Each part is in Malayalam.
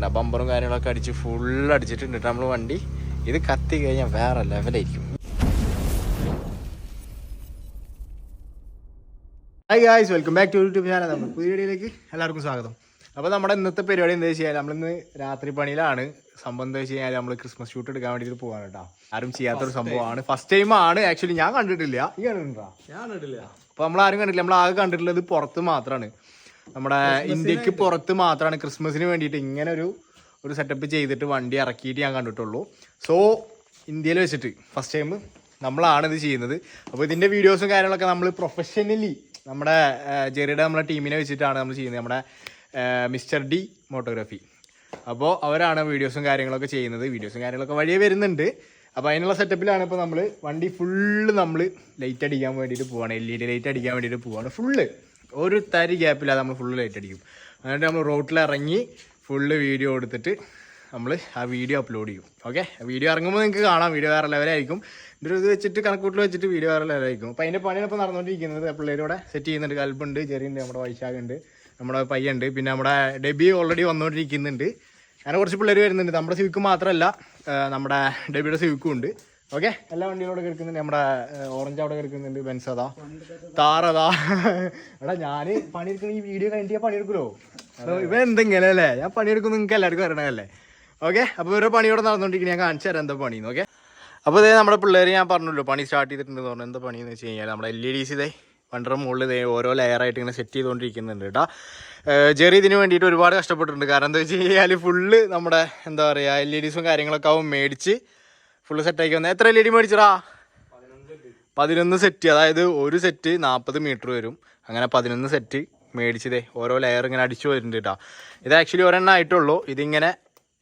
കണ്ട ബമ്പറും കാര്യങ്ങളൊക്കെ അടിച്ച് ഫുള്ള് അടിച്ചിട്ടുണ്ട് നമ്മൾ വണ്ടി. ഇത് കത്തി കഴിഞ്ഞാൽ വേറെ ലെവലായിരിക്കും. Hi guys, welcome back to YouTube channel. നമ്മൾ പുതിയ വീഡിയോയിലേക്ക് എല്ലാവർക്കും സ്വാഗതം. അപ്പോൾ നമ്മുടെ ഇന്നത്തെ പരിപാടി എന്താ വെച്ച് കഴിഞ്ഞാൽ നമ്മളിന്ന് രാത്രി പണിയിലാണ്. സംഭവം എന്താ വെച്ച് കഴിഞ്ഞാൽ നമ്മൾ ക്രിസ്മസ് ഷൂട്ട് എടുക്കാൻ വേണ്ടിയിട്ട് പോകാണ് കേട്ടോ. ആരും ചെയ്യാത്തൊരു സംഭവമാണ്, ഫസ്റ്റ് ടൈം ആണ് ആക്ച്വലി. ഞാൻ കണ്ടിട്ടില്ല, ഈ കണ്ടിട്ടുണ്ടോ? ഞാൻ കണ്ടിട്ടില്ല. അപ്പോൾ നമ്മളാരും കണ്ടിട്ടില്ല. നമ്മൾ ആകെ കണ്ടിട്ടുള്ളത് പുറത്ത് മാത്രമാണ്, നമ്മുടെ ഇന്ത്യക്ക് പുറത്ത് മാത്രമാണ് ക്രിസ്മസിന് വേണ്ടിയിട്ട് ഇങ്ങനെ ഒരു സെറ്റപ്പ് ചെയ്തിട്ട് വണ്ടി ഇറക്കിയിട്ട് ഞാൻ കണ്ടിട്ടുള്ളൂ. സോ ഇന്ത്യയിൽ വെച്ചിട്ട് ഫസ്റ്റ് ടൈം നമ്മളാണ് ഇത് ചെയ്യുന്നത്. അപ്പോൾ ഇതിൻ്റെ വീഡിയോസും കാര്യങ്ങളൊക്കെ നമ്മൾ പ്രൊഫഷണലി നമ്മുടെ ജെറിയുടെ നമ്മളെ ടീമിനെ വെച്ചിട്ടാണ് നമ്മൾ ചെയ്യുന്നത്, നമ്മുടെ മിസ്റ്റർ ഡി ഫോട്ടോഗ്രാഫി. അപ്പോൾ അവരാണ് വീഡിയോസും കാര്യങ്ങളൊക്കെ ചെയ്യുന്നത്. വീഡിയോസും കാര്യങ്ങളൊക്കെ വഴിയേ വരുന്നുണ്ട്. അപ്പോൾ അതിനുള്ള സെറ്റപ്പിലാണ് ഇപ്പോൾ നമ്മൾ വണ്ടി ഫുള്ള് നമ്മൾ ലൈറ്റ് അടിക്കാൻ വേണ്ടിയിട്ട് പോവാണ്. LED ലൈറ്റ് അടിക്കാൻ വേണ്ടിയിട്ട് പോവാണ്. ഫുള്ള് ഒരു തരി ഗ്യാപ്പില്ലാതെ നമ്മൾ ഫുള്ള് ലൈറ്റ് അടിക്കും. എന്നിട്ട് നമ്മൾ റോട്ടിലിറങ്ങി ഫുള്ള് വീഡിയോ എടുത്തിട്ട് നമ്മൾ ആ വീഡിയോ അപ്ലോഡ് ചെയ്യും. ഓക്കെ, വീഡിയോ ഇറങ്ങുമ്പോൾ നിങ്ങൾക്ക് കാണാം, വീഡിയോ വേറെ ലെവലായിരിക്കും. ഇതിൽ ഇത് വെച്ചിട്ട് കണക്കൂട്ടിൽ വെച്ചിട്ട് വീഡിയോ വേറെ ലെവലായിരിക്കും. അപ്പോൾ അതിൻ്റെ പണിയാണ് ഇപ്പോൾ നടന്നുകൊണ്ടിരിക്കുന്നത്. പിള്ളേരോടെ സെറ്റ് ചെയ്യുന്നുണ്ട്. കൽബുണ്ട്, ചെറിയുണ്ട്, നമ്മുടെ വൈശാഖുണ്ട്, നമ്മുടെ പയ്യുണ്ട്, പിന്നെ നമ്മുടെ ഡെബി ഓൾറെഡി വന്നുകൊണ്ടിരിക്കുന്നുണ്ട്. അങ്ങനെ കുറച്ച് പിള്ളേർ വരുന്നുണ്ട്. നമ്മുടെ സിവിക്ക് മാത്രമല്ല, നമ്മുടെ ഡെബിയുടെ സിവിക്കും ഉണ്ട്. ഓക്കെ, എല്ലാ വണ്ടികളോടെ കിടക്കുന്നുണ്ട്. നമ്മുടെ ഓറഞ്ച് അവിടെ കിടക്കുന്നുണ്ട്, ബെൻസ് അതാ, താറതാ. എടാ ഞാൻ പണിയെടുക്കുന്ന ഈ വീഡിയോ കഴിഞ്ഞിട്ട് ഞാൻ പണിയെടുക്കുമല്ലോ. ഇവ എന്തെങ്കിലും അല്ലേ, ഞാൻ പണിയെടുക്കും, നിങ്ങൾക്ക് എല്ലാവർക്കും അറിയണമല്ലേ. ഓക്കെ, അപ്പോൾ ഇവരുടെ പണിയോടെ നടന്നുകൊണ്ടിരിക്കുന്നത് ഞാൻ കാണിച്ചു തരാം എന്താ പണിയെന്ന്. ഓക്കെ, അപ്പോൾ ഇതേ നമ്മുടെ പിള്ളേർ ഞാൻ പറഞ്ഞല്ലോ പണി സ്റ്റാർട്ട് ചെയ്തിട്ടുണ്ടെന്ന് പറഞ്ഞു. എന്താ പണിയെന്ന് വെച്ച് കഴിഞ്ഞാൽ നമ്മുടെ LEDs ഇതേ വണ്ടറുടെ മുകളിൽ ഇതേ ഓരോ ലെയറായിട്ട് ഇങ്ങനെ സെറ്റ് ചെയ്തുകൊണ്ടിരിക്കുന്നുണ്ട് കേട്ടോ. ജെറി ഇതിന് വേണ്ടിയിട്ട് ഒരുപാട് കഷ്ടപ്പെട്ടിട്ടുണ്ട്. കാരണം എന്താ വെച്ച് കഴിഞ്ഞാൽ ഫുള്ള് നമ്മുടെ എന്താ പറയുക LEDസും കാര്യങ്ങളൊക്കെ ആവും മേടിച്ച് ഫുള്ള് സെറ്റാക്കി വന്നത്. എത്ര LED മേടിച്ചടാ? 11 സെറ്റ്. അതായത് ഒരു സെറ്റ് 40 മീറ്റർ വരും. അങ്ങനെ 11 സെറ്റ് മേടിച്ചതേ ഓരോ ലെയർ ഇങ്ങനെ അടിച്ചു വരുന്നുണ്ട് കേട്ടോ. ഇത് ആക്ച്വലി ഒരെണ്ണം ആയിട്ടുള്ളൂ. ഇതിങ്ങനെ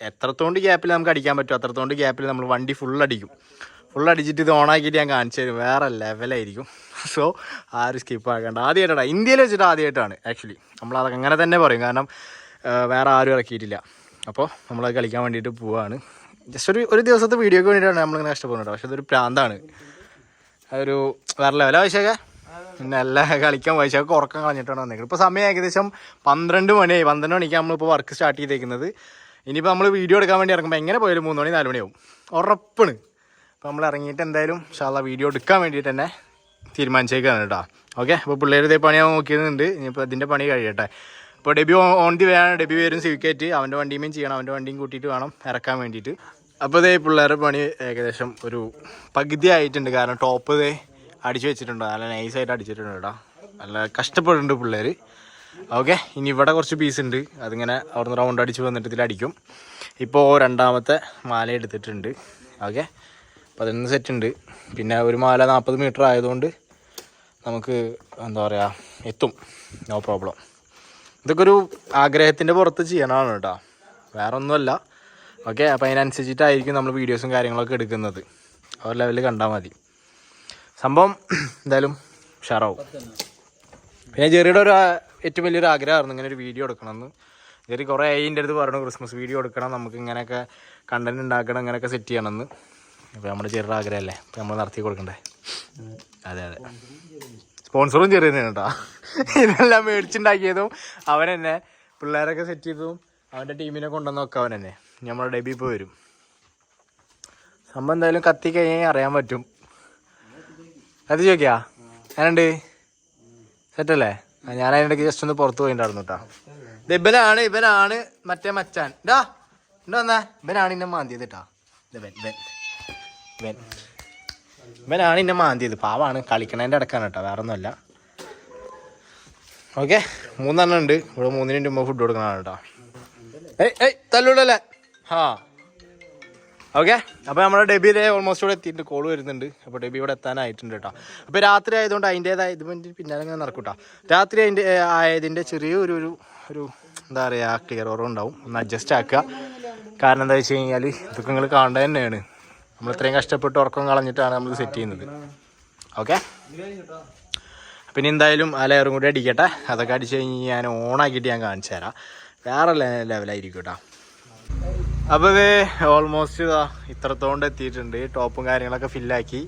എത്രത്തോണ്ട് ഗ്യാപ്പിൽ നമുക്ക് അടിക്കാൻ പറ്റും അത്രത്തോണ്ട് ഗ്യാപ്പിൽ നമ്മൾ വണ്ടി ഫുള്ളടിക്കും. ഫുള്ളടിച്ചിട്ട് ഇത് ഓണാക്കിയിട്ട് ഞാൻ കാണിച്ചു തരും. വേറെ ലെവലായിരിക്കും. സോ ആരും സ്കിപ്പ് ആക്കേണ്ട. ആദ്യമായിട്ടാണ് ഇന്ത്യയിൽ വെച്ചിട്ട് ആദ്യമായിട്ടാണ് ആക്ച്വലി. നമ്മളത് അങ്ങനെ തന്നെ പറയും, കാരണം വേറെ ആരും ഇറക്കിയിട്ടില്ല. അപ്പോൾ നമ്മളത് കളിക്കാൻ വേണ്ടിയിട്ട് പോവുകയാണ്. ജസ്റ്റ് ഒരു ദിവസത്തെ വീഡിയോക്ക് വേണ്ടിയിട്ടാണ് നമ്മളിങ്ങനെ കഷ്ടപ്പെടുന്നത്. പക്ഷെ അതൊരു പ്രാന്താണ്, അതൊരു വേറെ ലെവലാ. വൈശാഖ പിന്നെ എല്ലാം കളിക്കാൻ വൈശാഖ ഉറക്കം കളഞ്ഞിട്ടാണ് വന്നേക്കുന്നത്. ഇപ്പോൾ സമയം ഏകദേശം 12 മണിയായി. 12 മണിക്ക് നമ്മളിപ്പോൾ വർക്ക് സ്റ്റാർട്ട് ചെയ്തേക്കുന്നത്. ഇനിയിപ്പോൾ നമ്മൾ വീഡിയോ എടുക്കാൻ വേണ്ടി ഇറങ്ങുമ്പോൾ എങ്ങനെ പോയാലും 3 മണി 4 മണിയാവും ഉറപ്പാണ്. അപ്പോൾ നമ്മൾ ഇറങ്ങിയിട്ട് എന്തായാലും ഇൻഷാല്ലാ വീഡിയോ എടുക്കാൻ വേണ്ടിയിട്ട് തന്നെ തീരുമാനിച്ചേക്കാണ് കേട്ടോ. ഓക്കെ, അപ്പോൾ പിള്ളേർ ഇതേ പണിയാൻ നോക്കിയതുണ്ട്. ഇനിയിപ്പോൾ ഇതിൻ്റെ പണി കഴിയട്ടെ. അപ്പോൾ ഡെബി ഓൺ ദി വേ ആണ്. ഡെബി വരും സിവിക്കേറ്റ് അവൻ്റെ വണ്ടിയും ചെയ്യണം. അവൻ്റെ വണ്ടിയും കൂട്ടിയിട്ട് വേണം ഇറക്കാൻ വേണ്ടിയിട്ട്. അപ്പോൾ ഇതേ പിള്ളേരുടെ പണി ഏകദേശം ഒരു പകുതി ആയിട്ടുണ്ട്. കാരണം ടോപ്പ് ഇതേ അടിച്ചു വെച്ചിട്ടുണ്ട്, നല്ല നൈസായിട്ട് അടിച്ചിട്ടുണ്ട് കേട്ടോ. നല്ല കഷ്ടപ്പെടുന്നുണ്ട് പിള്ളേർ. ഓക്കെ, ഇനി ഇവിടെ കുറച്ച് പീസ് ഉണ്ട്, അതിങ്ങനെ അവിടുന്ന് റൗണ്ട് അടിച്ച് വന്നിട്ട് ഇതിലടിക്കും. ഇപ്പോൾ രണ്ടാമത്തെ മാല എടുത്തിട്ടുണ്ട്. ഓക്കെ, 11 സെറ്റ് ഉണ്ട്. പിന്നെ ഒരു മാല 40 മീറ്റർ ആയതുകൊണ്ട് നമുക്ക് എന്താ പറയുക എത്തും, നോ പ്രോബ്ലം. ഇതൊക്കെ ഒരു ആഗ്രഹത്തിൻ്റെ പുറത്ത് ചെയ്യണമാണ് കേട്ടോ, വേറെ ഒന്നുമല്ല. ഓക്കെ, അപ്പോൾ അതിനനുസരിച്ചിട്ടായിരിക്കും നമ്മൾ വീഡിയോസും കാര്യങ്ങളൊക്കെ എടുക്കുന്നത്. ആ ഒരു ലെവലിൽ കണ്ടാൽ മതി. സംഭവം എന്തായാലും ഉഷാറാവും. പിന്നെ ജെറിയുടെ ഒരു ഏറ്റവും വലിയൊരു ആഗ്രഹമായിരുന്നു ഇങ്ങനെ ഒരു വീഡിയോ എടുക്കണമെന്ന്. ജെറി കുറേ അതിൻ്റെ അടുത്ത് പറഞ്ഞു ക്രിസ്മസ് വീഡിയോ എടുക്കണം, നമുക്ക് ഇങ്ങനെയൊക്കെ കണ്ടൻറ് ഉണ്ടാക്കണം, ഇങ്ങനെയൊക്കെ സെറ്റ് ചെയ്യണമെന്ന്. അപ്പോൾ നമ്മുടെ ചെറിയ ആഗ്രഹമല്ലേ, അപ്പോൾ നമ്മൾ നടത്തി കൊടുക്കണ്ടേ. അതെ അതെ, സ്പോൺസറും ചെറിയ തന്നെയാണ് കേട്ടോ. ഇതെല്ലാം മേടിച്ചുണ്ടാക്കിയതും അവൻ തന്നെ, പിള്ളേരൊക്കെ സെറ്റ് ചെയ്തതും അവൻ്റെ ടീമിനെ കൊണ്ടുവന്നൊക്കെ അവൻ തന്നെ. നമ്മുടെ ഡെബി ഇപ്പോൾ വരും. സംഭവം എന്തായാലും കത്തി കഴിഞ്ഞാൽ അറിയാൻ പറ്റും. കത്തി ചോദിക്കാ ഞാനുണ്ട് സെറ്റല്ലേ? ഞാൻ അതിനിടയ്ക്ക് ജസ്റ്റ് ഒന്ന് പുറത്ത് പോയിട്ടുണ്ടായിരുന്നു കേട്ടോ. ഇവനാണ് മറ്റേ മച്ചാൻ. ഇതാ എന്താ വന്നാ, ഇവനാണ് ഇന്നെ മാന്തിയത് കേട്ടോ. ഇവനാണ് ഇന്നെ മാന്തിയത്. പാവാണ്, കളിക്കണതിൻ്റെ അടക്കാണ് കേട്ടോ, വേറെ ഒന്നുമല്ല. ഓക്കെ, 3 എണ്ണം ഉണ്ട് ഇവിടെ. 3 മുമ്പ് ഫുഡ് കൊടുക്കണതാണ് കേട്ടോ. ഏയ് തല്ലൂടല്ലേ. ആ ഓക്കെ, അപ്പോൾ നമ്മുടെ ഡെബിയിലെ ഓൾമോസ്റ്റ് ഇവിടെ എത്തിയിട്ടുണ്ട്. കോള് വരുന്നുണ്ട്. അപ്പോൾ ഡെബി ഇവിടെ എത്താനായിട്ടുണ്ട് കേട്ടോ. അപ്പോൾ രാത്രി ആയതുകൊണ്ട് അതിൻ്റേതായ ഇത് പിന്നാലെ ഇങ്ങനെ നടക്കും കേട്ടോ. രാത്രി അതിൻ്റെ ആയതിൻ്റെ ചെറിയൊരു എന്താ പറയുക ക്ലിയർ ഓർവുണ്ടാവും. ഒന്ന് അഡ്ജസ്റ്റ് ആക്കുക. കാരണം എന്താ വെച്ച് കഴിഞ്ഞാൽ ഇതൊക്കെ നിങ്ങൾ കാണേണ്ടത് തന്നെയാണ്. നമ്മൾ ഇത്രയും കഷ്ടപ്പെട്ട് ഉറക്കം കളഞ്ഞിട്ടാണ് നമ്മൾ സെറ്റ് ചെയ്യുന്നത്. ഓക്കെ, പിന്നെ എന്തായാലും ആ ലെയറും കൂടി അടിക്കട്ടെ. അതൊക്കെ അടിച്ച് കഴിഞ്ഞ് ഞാൻ ഓണാക്കിയിട്ട് ഞാൻ കാണിച്ചു തരാം. വേറെ ലെവലായിരിക്കും കേട്ടോ. അപ്പോൾ ഇത് ഓൾമോസ്റ്റ് ഇതാ ഇത്രത്തോണ്ട് എത്തിയിട്ടുണ്ട്. ടോപ്പും കാര്യങ്ങളൊക്കെ ഫില്ലാക്കി.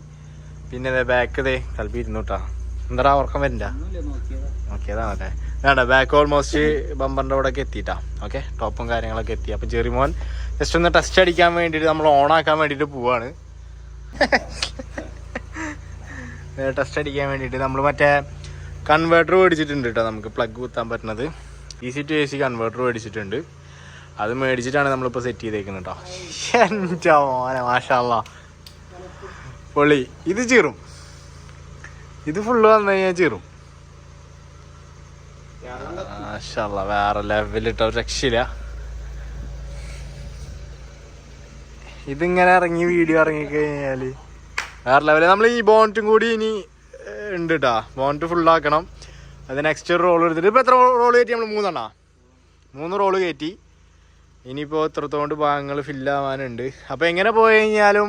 പിന്നെ ഇതേ ബാക്ക് ഇതേ കൽപ്പി ഇരുന്നു കേട്ടോ. എന്താ ഉറക്കം വരണ്ട നോക്കിയതാണല്ലേ. വേണ്ട ബാക്ക് ഓൾമോസ്റ്റ് ബമ്പറിൻ്റെ അവിടെയൊക്കെ എത്തിയിട്ടാ. ഓക്കെ, ടോപ്പും കാര്യങ്ങളൊക്കെ എത്തി. അപ്പോൾ ജെറിമോൻ ജസ്റ്റ് ഒന്ന് ടെസ്റ്റ് അടിക്കാൻ വേണ്ടിയിട്ട് നമ്മൾ ഓണാക്കാൻ വേണ്ടിയിട്ട് പോവാണ്. ടെസ്റ്റ് അടിക്കാൻ വേണ്ടിയിട്ട് നമ്മൾ മറ്റേ കൺവേർട്ടർ മേടിച്ചിട്ടുണ്ട് കേട്ടോ. നമുക്ക് പ്ലഗ് കുത്താൻ പറ്റുന്നത് AC to AC കൺവേർട്ടർ മേടിച്ചിട്ടുണ്ട്. അത് മേടിച്ചിട്ടാണ് നമ്മളിപ്പോൾ സെറ്റ് ചെയ്തേക്കുന്നത് കേട്ടോ. എൻ്റെ മോനെ മാഷാ അല്ലാ പൊളി. ഇത് ചീറും, ഇത് ഫുള്ള് വന്നു കഴിഞ്ഞാൽ ചീറും. മാഷാ അല്ലാ വേറെ ലെവലിട്ടോ, രക്ഷയില്ല. ഇതിങ്ങനെ ഇറങ്ങി വീഡിയോ ഇറങ്ങിക്കഴിഞ്ഞാൽ വേറെ ലെവല്. നമ്മൾ ഈ ബോണ്ടും കൂടി ഇനി ഉണ്ട് കേട്ടോ. ബോണ്ട് ഫുള്ളാക്കണം. അത് നെക്സ്റ്റ് റോൾ എടുത്തിട്ട് ഇപ്പോൾ എത്ര റോള് കയറ്റി? നമ്മൾ 3 റോള് കയറ്റി. ഇനിയിപ്പോൾ എത്രത്തോണ്ട് ഭാഗങ്ങൾ ഫില്ലാവാനുണ്ട്. അപ്പോൾ എങ്ങനെ പോയി കഴിഞ്ഞാലും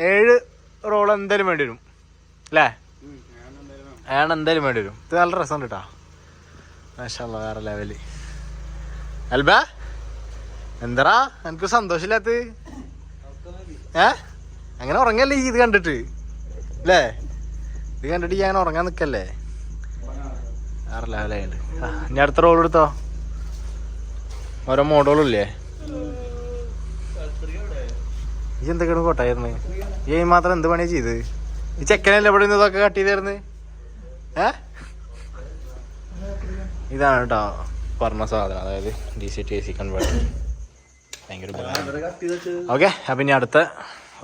7 റോൾ എന്തായാലും വേണ്ടി വരും അല്ലേ? എന്തായാലും വേണ്ടി വരും. ഇത് നല്ല രസമുണ്ട് കേട്ടോ. മാഷാ അല്ലാ വേറെ ലെവല്. അൽബ എന്താ എനിക്ക് സന്തോഷമില്ലാത്ത? അങ്ങനെ ഉറങ്ങല്ലേ ഇത് കണ്ടിട്ട് അല്ലേ? ഇത് കണ്ടിട്ട് ഞാൻ ഉറങ്ങാൻ നിൽക്കല്ലേ? വേറെ ലെവലായിട്ട്. ഇനി അടുത്ത റോൾ എടുത്തോ. ഓരോ മോഡലുമില്ലേ? ഈ എന്തൊക്കെയാണ് കോട്ടായിരുന്നു? ഈ മാത്രം എന്ത് പണിയാ ചെയ്ത്? ഈ ചെക്കനല്ലേ ഇവിടെ നിന്ന് ഇതൊക്കെ കട്ട് ചെയ്തായിരുന്നു? ഇതാണ് കേട്ടോ പറഞ്ഞ സാധനം, അതായത് DC to AC കൺവേർട്ടർ. ഭയങ്കര ഓക്കെ. അപ്പം ഇനി അടുത്ത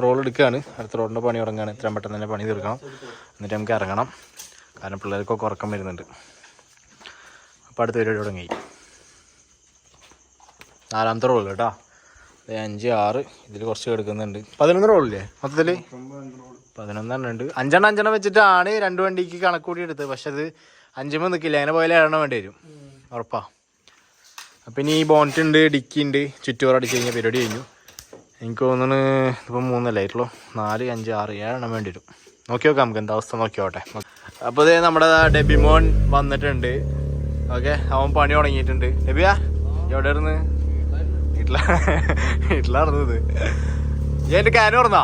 റോൾ എടുക്കുകയാണ്. അടുത്ത റോഡിൻ്റെ പണി തുടങ്ങുകയാണ്. ഇത്രയും പെട്ടെന്ന് തന്നെ പണി തീർക്കണം, എന്നിട്ട് നമുക്ക് ഇറങ്ങണം. കാരണം പിള്ളേർക്കൊക്കെ ഉറക്കം വരുന്നുണ്ട്. അപ്പോൾ അടുത്ത പരിപാടി തുടങ്ങി. 4ാമത്തെ റോൾ കേട്ടോ. 5, 6 ഇതിൽ കുറച്ച് എടുക്കുന്നുണ്ട്. 11 റോളില്ലേ മൊത്തത്തിൽ? 11 ഉണ്ട്. 5 വെച്ചിട്ടാണ് 2 വണ്ടിക്ക് കണക്ക് കൂടി എടുത്തത്. പക്ഷെ അത് 5 നിൽക്കില്ല. അങ്ങനെ പോയാൽ 7 വേണ്ടി വരും ഉറപ്പാ. അപ്പം ഇനി ഈ ബോണ്ട് ഉണ്ട്, ഡിക്കി ഉണ്ട്. ചുറ്റോറ് അടിച്ച് കഴിഞ്ഞാൽ പരിപാടി കഴിഞ്ഞു. എനിക്ക് തോന്നുന്നു ഇപ്പം 3 അല്ലേ ആയിട്ടുള്ളൂ. 4, 5, 6, 7 വേണ്ടി വരും. നോക്കി നോക്കാം നമുക്ക് എന്താ അവസ്ഥ നോക്കിയോട്ടെ. അപ്പോൾ ഇതേ നമ്മുടെ ഡെബിമോൻ വന്നിട്ടുണ്ട്. ഓക്കെ, അവൻ പണി തുടങ്ങിയിട്ടുണ്ട്. ഡെബിയാ എവിടെ ഇരുന്ന്? വീട്ടിലായിരുന്നത്. ഈ എൻ്റെ ക്യാന് തുറന്നാ?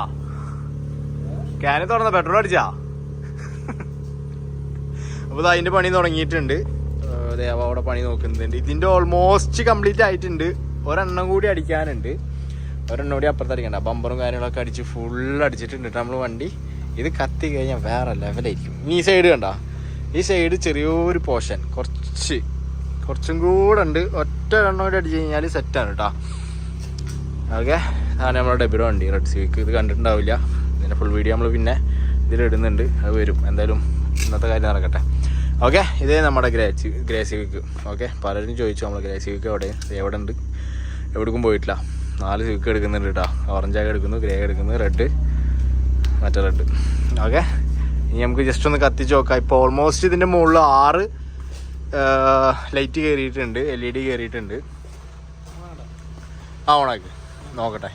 ക്യാന് തുറന്ന പെട്രോൾ അടിച്ചാ? അപ്പോൾ അതിൻ്റെ പണി തുടങ്ങിയിട്ടുണ്ട്. അതെ, അവ അവിടെ പണി നോക്കുന്നുണ്ട്. ഇതിൻ്റെ ഓൾമോസ്റ്റ് കംപ്ലീറ്റ് ആയിട്ടുണ്ട്. ഒരെണ്ണം കൂടി അടിക്കാനുണ്ട്. ഒരെണ്ണം കൂടി അപ്പുറത്ത് അടിക്കണ്ട. ബമ്പറും കാര്യങ്ങളൊക്കെ അടിച്ച് ഫുള്ള് അടിച്ചിട്ടുണ്ട് നമ്മൾ വണ്ടി. ഇത് കത്തി കഴിഞ്ഞാൽ വേറെ ലെവലായിരിക്കും. ഈ സൈഡ് കണ്ട, ഈ സൈഡ് ചെറിയൊരു പോർഷൻ കുറച്ചും കൂടെ ഉണ്ട്. ഒറ്റ എണ്ണം കൂടി അടിച്ച് കഴിഞ്ഞാൽ സെറ്റാണ് കേട്ടോ. ഓക്കെ, അതാണ് നമ്മുടെ ഡെബിറോ വണ്ടി, റെഡ് സിവിക്ക്. ഇത് കണ്ടിട്ടുണ്ടാവില്ല. ഇതിൻ്റെ ഫുൾ വീഡിയോ നമ്മൾ പിന്നെ ഇതിലിടുന്നുണ്ട്. അത് വരും എന്തായാലും. ഇന്നത്തെ കാര്യം നടക്കട്ടെ. ഓക്കെ, ഇതേ നമ്മുടെ ഗ്രേ സിവിക്ക്. ഓക്കെ, പലരും ചോദിച്ചു നമ്മൾ ഗ്രേ സിവിക്ക് എവിടെ ഉണ്ട്? എവിടേക്കും പോയിട്ടില്ല. 4 സിവിക്ക് എടുക്കുന്നുണ്ട് കേട്ടോ. ഓറഞ്ചാകെ എടുക്കുന്നു, ഗ്രേ എടുക്കുന്നു, റെഡ്, മറ്റേ റെഡ്. ഓക്കെ, ഇനി നമുക്ക് ജസ്റ്റ് ഒന്ന് കത്തിച്ച് നോക്കാം. ഇപ്പോൾ ഓൾമോസ്റ്റ് ഇതിൻ്റെ മുകളിൽ 6 ലൈറ്റ് കയറിയിട്ടുണ്ട്, LED കയറിയിട്ടുണ്ട്. ഓണാക്കി നോക്കട്ടെ.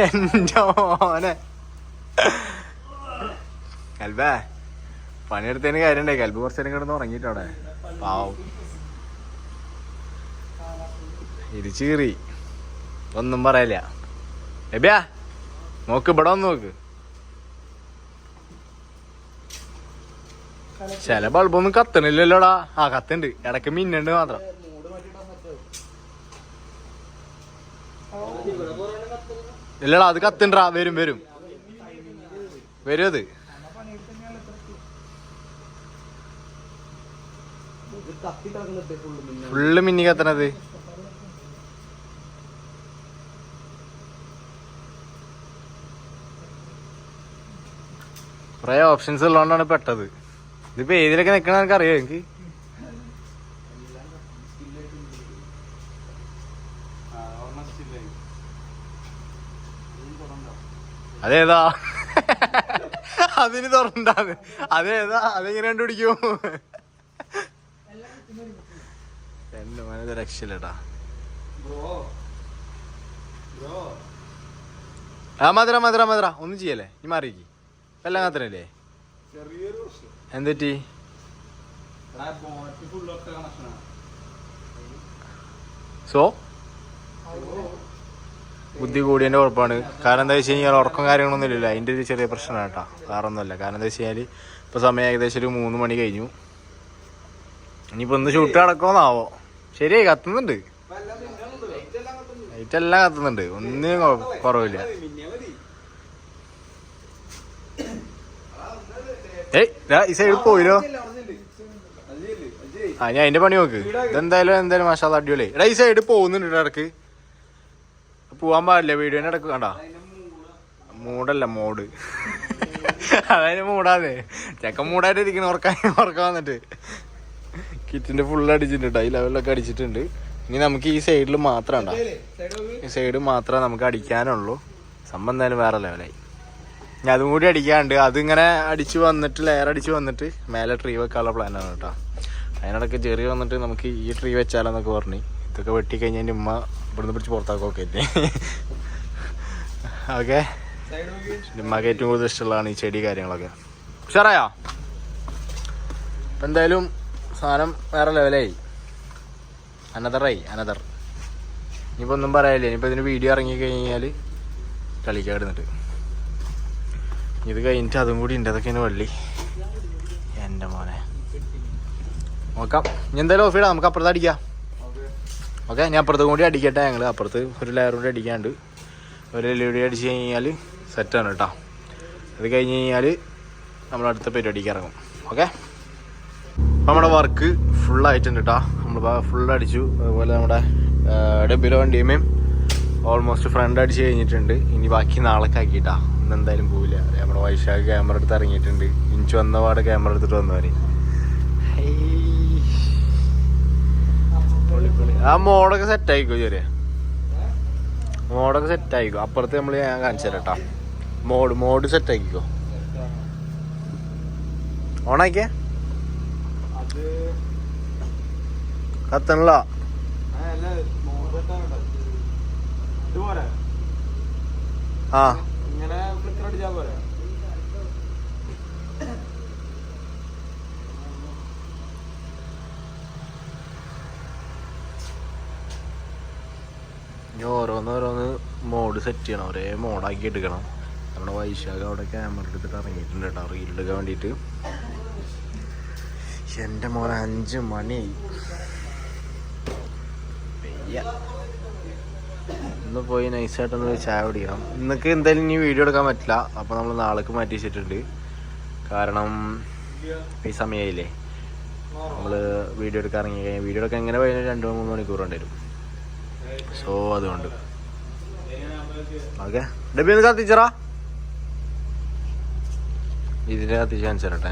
എൻ്റെ മോനെ കൽബേ, പണിയെടുത്തതിന് കാര്യമുണ്ടായി. കൽബ് കുറച്ച് നേരം കിടന്ന് ഉറങ്ങിയിട്ടവിടെ പാവം. ഇത് ചീറി ഒന്നും പറയല്ല. എബിയാ നോക്ക്, ഇവിടെ വന്ന് നോക്ക്. ചില ബൾബൊന്നും കത്തണില്ലല്ലോടാ. കത്തുണ്ട്, ഇടയ്ക്ക് മിന്നുണ്ട് മാത്രം. ഇല്ലടാ, അത് കത്തുണ്ടാ. വരും അത് ഫുള്ള് മിന്നി കത്തണത്. കുറെ ഓപ്ഷൻസ് ഉള്ളതുകൊണ്ടാണ് പെട്ടത്. ഇതിപ്പോ ഏതിലൊക്കെ നിക്കണ എനിക്ക് അറിയാം. എനിക്ക് അതേതാ? അതിന് തുറണ്ടാന്ന്. അതേതാ? അതെങ്ങനെ കണ്ടുപിടിക്കും? എന്റെ മനത് രക്ഷയില്ലട്ടാ. മധുര ഒന്നും ചെയ്യല്ലേ? നീ മാറിക്ക്. എല്ലാം കത്തനല്ലേ? എന്തെറ്റി? ബുദ്ധി കൂടിയതിൻ്റെ കുഴപ്പമാണ്. കാരണം എന്താ വെച്ച് കഴിഞ്ഞാൽ ഉറക്കം കാര്യങ്ങളൊന്നും ഇല്ലല്ലോ, അതിൻ്റെ ഒരു ചെറിയ പ്രശ്നമാണ് കേട്ടോ, വേറെ ഒന്നുമല്ല. കാരണം എന്താ വെച്ച് കഴിഞ്ഞാൽ ഇപ്പോൾ സമയം ഏകദേശം ഒരു 3 മണി കഴിഞ്ഞു. ഇനിയിപ്പോൾ ഒന്ന് ഷൂട്ട് നടക്കുമെന്നാവോ. ശരിയായി കത്തുന്നുണ്ട്, ലൈറ്റെല്ലാം കത്തുന്നുണ്ട്, ഒന്നിനും കുറവില്ല. ഈ സൈഡ് പോയില്ലോ. ഞാൻ അതിന്റെ പണി നോക്ക്. ഇതെന്തായാലും മാഷാ അടിപൊളി. എടാ ഈ സൈഡ് പോകുന്നുണ്ട് ഇടക്ക്, പോവാൻ പാടില്ല വീഡിയോന്റെ ഇടക്ക്. കണ്ടാ മൂടല്ല മോഡ്, അതായത് മൂടാതെ ചെക്കൻ മൂടായിട്ട് ഇരിക്കണ ഉറക്കാൻ വന്നിട്ട് കിറ്റിന്റെ ഫുള്ള് അടിച്ചിട്ടുണ്ട്, ഈ ലെവലിലൊക്കെ അടിച്ചിട്ടുണ്ട്. ഇനി നമുക്ക് ഈ സൈഡിൽ മാത്രം ഉണ്ടാ, ഈ സൈഡ് മാത്രമേ നമുക്ക് അടിക്കാനുള്ളൂ. സംഭവം എന്തായാലും വേറെ ലെവലായി. ഇനി അതും കൂടി അടിക്കാണ്ട്, അതിങ്ങനെ അടിച്ച് വന്നിട്ട് ലെയർ അടിച്ച് വന്നിട്ട് മേലെ ട്രീ വെക്കാനുള്ള പ്ലാനാണ് കേട്ടോ. അതിനിടയ്ക്ക് ചെറിയ വന്നിട്ട് നമുക്ക് ഈ ട്രീ വെച്ചാലെന്നൊക്കെ പറഞ്ഞു. ഇതൊക്കെ വെട്ടിക്കഴിഞ്ഞാൽ എൻ്റെ ഉമ്മ ഇവിടുന്ന് പിടിച്ച് പുറത്താക്കൊക്കെ ഇല്ലേ. ഓക്കെ, ഉമ്മക്ക് ഏറ്റവും കൂടുതൽ ഇഷ്ടമുള്ളതാണ് ഈ ചെടി കാര്യങ്ങളൊക്കെ. ഉഷാറായോ? അപ്പം എന്തായാലും സാധനം വേറെ ലെവലായി. അനദർ. ഇനിയിപ്പോൾ ഒന്നും പറയാനില്ല. ഇനിയിപ്പോൾ ഇതിന് വീഡിയോ ഇറങ്ങിക്കഴിഞ്ഞാൽ കളിക്കാൻ ഇടുന്നിട്ട് ഇത് കഴിഞ്ഞിട്ട് അതും കൂടി ഉണ്ട്. അതൊക്കെയാണ് വള്ളി. എൻ്റെ മോനെ നോക്കാം. ഇനി എന്തായാലും ഓഫ് ചെയ്യണം, നമുക്ക് അപ്പുറത്ത് അടിക്കാം. ഓക്കെ, ഞാൻ അപ്പുറത്തും കൂടി അടിക്കട്ടെ. ഞങ്ങൾ അപ്പുറത്ത് ഒരു ലെയർ കൂടി അടിക്കാണ്ട് ഒരു LED അടിച്ച് കഴിഞ്ഞാൽ സെറ്റാണ് കേട്ടോ. അത് കഴിഞ്ഞ് കഴിഞ്ഞാൽ നമ്മൾ അടുത്ത പരിപാടിക്ക് ഇറങ്ങും. ഓക്കെ, അപ്പം നമ്മുടെ വർക്ക് ഫുള്ളായിട്ടുണ്ട് കേട്ടോ. നമ്മൾ ഫുൾ അടിച്ചു. അതുപോലെ നമ്മുടെ ഡബിലോ വണ്ടിയുമേയും ഓൾമോസ്റ്റ് ഫ്രണ്ട് അടിച്ച് കഴിഞ്ഞിട്ടുണ്ട്. ഇനി ബാക്കി നാളേക്ക് ആക്കിയിട്ടാ, ഇന്ന് എന്തായാലും പോവില്ല. നമ്മുടെ വൈശാഖ് ക്യാമറ എടുത്ത് ഇറങ്ങിയിട്ടുണ്ട്. ഇഞ്ച് വന്ന പാടെ ക്യാമറ എടുത്തിട്ട് വന്നവര്. ആ മോഡൊക്കെ സെറ്റ് ആയിക്കോ, ചെറിയ മോഡൊക്കെ സെറ്റ് ആയിക്കോ. അപ്പുറത്ത് നമ്മൾ ഞാൻ കാണിച്ചു തരാം കേട്ടോ. മോഡ് സെറ്റ് ആക്കിക്കോ. ഓണാക്കിയ കത്തണല്ല. ആ ഇനി ഓരോന്നോരോന്ന് മോഡ് സെറ്റ് ചെയ്യണം, ഒരേ മോഡാക്കി എടുക്കണം. നമ്മുടെ വൈശാഖ് അവിടെ ക്യാമറ എടുത്തിട്ട് ഇറങ്ങിയിട്ടുണ്ട് കേട്ടോ, റീലെടുക്കാൻ വേണ്ടിയിട്ട്. എൻ്റെ മോനെ 5 മണി. ഇന്ന് പോയി നൈസായിട്ടൊന്ന് ചായ കുടിക്കണം. ഇന്നൊക്കെ എന്തായാലും ഇനി വീഡിയോ എടുക്കാൻ പറ്റില്ല. അപ്പോൾ നമ്മൾ നാളേക്ക് മാറ്റി വെച്ചിട്ടുണ്ട്. കാരണം ഈ സമയമായില്ലേ, നമ്മൾ വീഡിയോ എടുക്കാൻ ഇറങ്ങി കഴിഞ്ഞാൽ വീഡിയോ എടുക്കാൻ എങ്ങനെ പോയാലും 2-3 മണിക്കൂർ കൊണ്ടുവരും. സോ അതുകൊണ്ട് ഓക്കെ. ഡബി ഒന്ന് കത്തിച്ചറാ, ഇതിൻ്റെ കത്തിച്ച് കാണിച്ചു തരട്ടെ.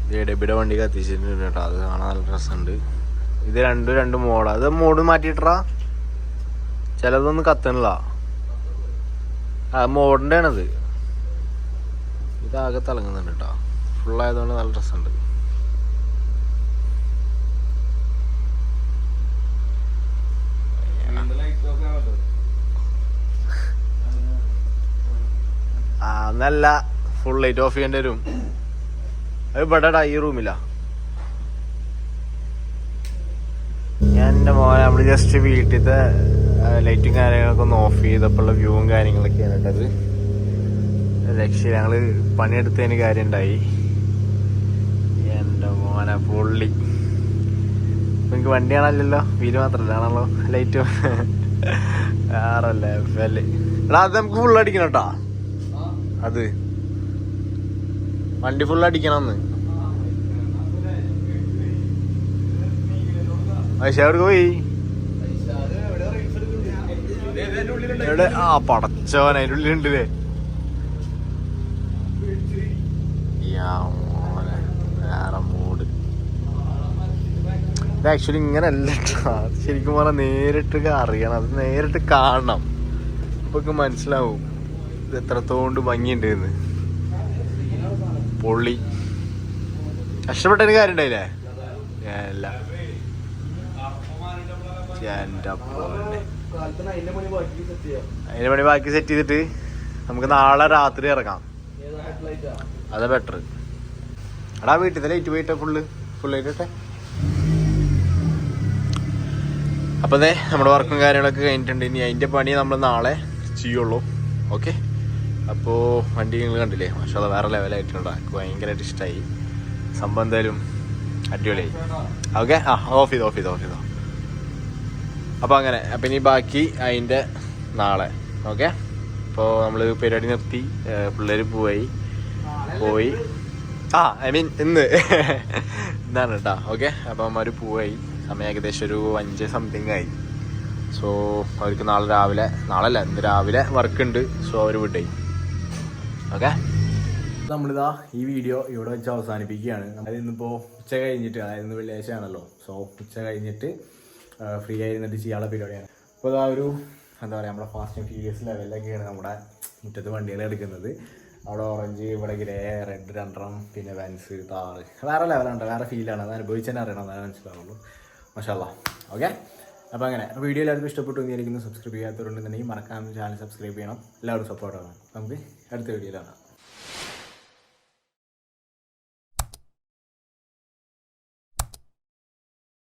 ഞാൻ ഡബിയുടെ വണ്ടി കത്തിച്ചിട്ടുണ്ട് കേട്ടോ. അത് കാണാൻ നല്ല രസമുണ്ട്. ഇത് രണ്ട് മോഡാ. അത് മോഡ് മാറ്റിയിട്ടാ, ചിലതൊന്നും കത്തണില്ല. ആ മോഡിൻ്റെ ആണത്. ഇതാകെ തിളങ്ങുന്നുണ്ട് കേട്ടോ, ഫുള്ളായതുകൊണ്ട് നല്ല രസമുണ്ട്. നല്ല ഫുൾ ലൈറ്റ് ഓഫ് ചെയ്യേണ്ടി വരും. അത് ഇവിടെ ഈ റൂമില്ല. ഞാൻ എൻ്റെ മോനെ നമ്മൾ ജസ്റ്റ് വീട്ടിലത്തെ ലൈറ്റും കാര്യങ്ങളൊക്കെ ഒന്ന് ഓഫ് ചെയ്തപ്പോഴുള്ള വ്യൂവും കാര്യങ്ങളൊക്കെയാണ് കേട്ടത്. രക്ഷ ഞങ്ങള് പണിയെടുത്തതിന് കാര്യം ഉണ്ടായി. എൻ്റെ മോനെ പൊള്ളി. എനിക്ക് വണ്ടി കാണാനില്ലല്ലോ, വീല് മാത്രല്ല ആണല്ലോ ലൈറ്റ്. വേറല്ലേ എടാ, അത് നമുക്ക് ഫുൾ അടിക്കണം കേട്ടോ. അത് വണ്ടി ഫുൾ അടിക്കണമെന്ന്. പക്ഷെ അവിടെ പോയി എവിടെ? ആ പടച്ചോൻ അതിൻ്റെ ഉള്ളിലുണ്ടല്ലേ. വേറെ മൂഡ്. ഇത് ആക്ച്വലി ഇങ്ങനെ അല്ല ശരിക്കും പറഞ്ഞാൽ നേരിട്ട് അറിയണം, അത് നേരിട്ട് കാണണം. അപ്പൊ മനസ്സിലാവും ഇത് എത്രത്തോണ്ട് ഭംഗിയുണ്ട് എന്ന്. പൊള്ളി. കഷ്ടപ്പെട്ടതിന് കാര്യം ഉണ്ടായില്ലേ? അല്ല അതിന്റെ പണി ബാക്കി സെറ്റ് ചെയ്തിട്ട് നമുക്ക് നാളെ രാത്രി ഇറങ്ങാം. അതാ ബെറ്റർ. എടാ വീട്ടിൽ ലൈറ്റ് പോയിട്ടെ ഫുള്ളായിട്ടെ. അപ്പോൾ അതെ നമ്മുടെ വർക്കും കാര്യങ്ങളൊക്കെ കഴിഞ്ഞിട്ടുണ്ട്. ഇനി അതിൻ്റെ പണി നമ്മൾ നാളെ ചെയ്യുള്ളൂ. ഓക്കെ, അപ്പോൾ വണ്ടി നിങ്ങൾ കണ്ടില്ലേ, പക്ഷേ അത് വേറെ ലെവലായിട്ടുണ്ട്. എനിക്ക് ഭയങ്കരമായിട്ട് ഇഷ്ടമായി സംഭവം. എന്തായാലും അടിപൊളിയായി. ഓക്കെ, ഓഫ് ചെയ്തോ. അപ്പോൾ അങ്ങനെ, അപ്പം ഇനി ബാക്കി അതിൻ്റെ നാളെ. ഓക്കെ, അപ്പോൾ നമ്മൾ പരിപാടി നിർത്തി, പിള്ളേർ പോയി ഐ മീൻ ഇന്നാണ് കേട്ടോ. ഓക്കെ, അപ്പോൾ അമ്മമാർ പോയി. സമയം ഏകദേശം ഒരു 5 സംതിങ് ആയി. സോ അവർക്ക് ഇന്ന് രാവിലെ വർക്ക് ഉണ്ട്. സോ അവർ വിട്ടായി. ഓക്കെ, നമ്മളിതാ ഈ വീഡിയോ ഇവിടെ വെച്ച് അവസാനിപ്പിക്കുകയാണ്. അതായത് ഇന്നിപ്പോൾ ഉച്ച കഴിഞ്ഞിട്ട്, അതായത് ഇന്ന് വെള്ളിയാഴ്ച ആണല്ലോ. സോ ഉച്ച കഴിഞ്ഞിട്ട് ഫ്രീ ആയിരുന്നിട്ട് ചെയ്യാനുള്ള പരിപാടിയാണ്. അപ്പോൾ ഇതാ ഒരു എന്താ പറയുക, നമ്മുടെ ഫാസ്റ്റ് ആൻഡ് ഫ്യൂരിയസ് ലെവലിലൊക്കെയാണ് നമ്മുടെ മുറ്റത്ത് വണ്ടികൾ എടുക്കുന്നത്. അവിടെ ഓറഞ്ച്, ഇവിടെ ഗ്രേ, റെഡ് 2 പിന്നെ വെൻസ്, താറ്, വേറെ ലെവലുണ്ട്, വേറെ ഫീലാണ്. അത് അനുഭവിച്ച് തന്നെ അറിയണം, അതാണ് മനസ്സിലാവുള്ളൂ. മാഷാഅല്ലാ. ഓക്കെ, അപ്പോൾ അങ്ങനെ വീഡിയോ എല്ലാവർക്കും ഇഷ്ടപ്പെട്ടു എന്ന് വിചാരിക്കുന്നു. സബ്സ്ക്രൈബ് ചെയ്യാത്തവരുണ്ടെന്നുണ്ടെങ്കിൽ മറക്കാതെ ചാനൽ സബ്സ്ക്രൈബ് ചെയ്യണം. എല്ലാവരും സപ്പോർട്ട് ആണ്. നമുക്ക് അടുത്ത വീഡിയോയിലാണ്.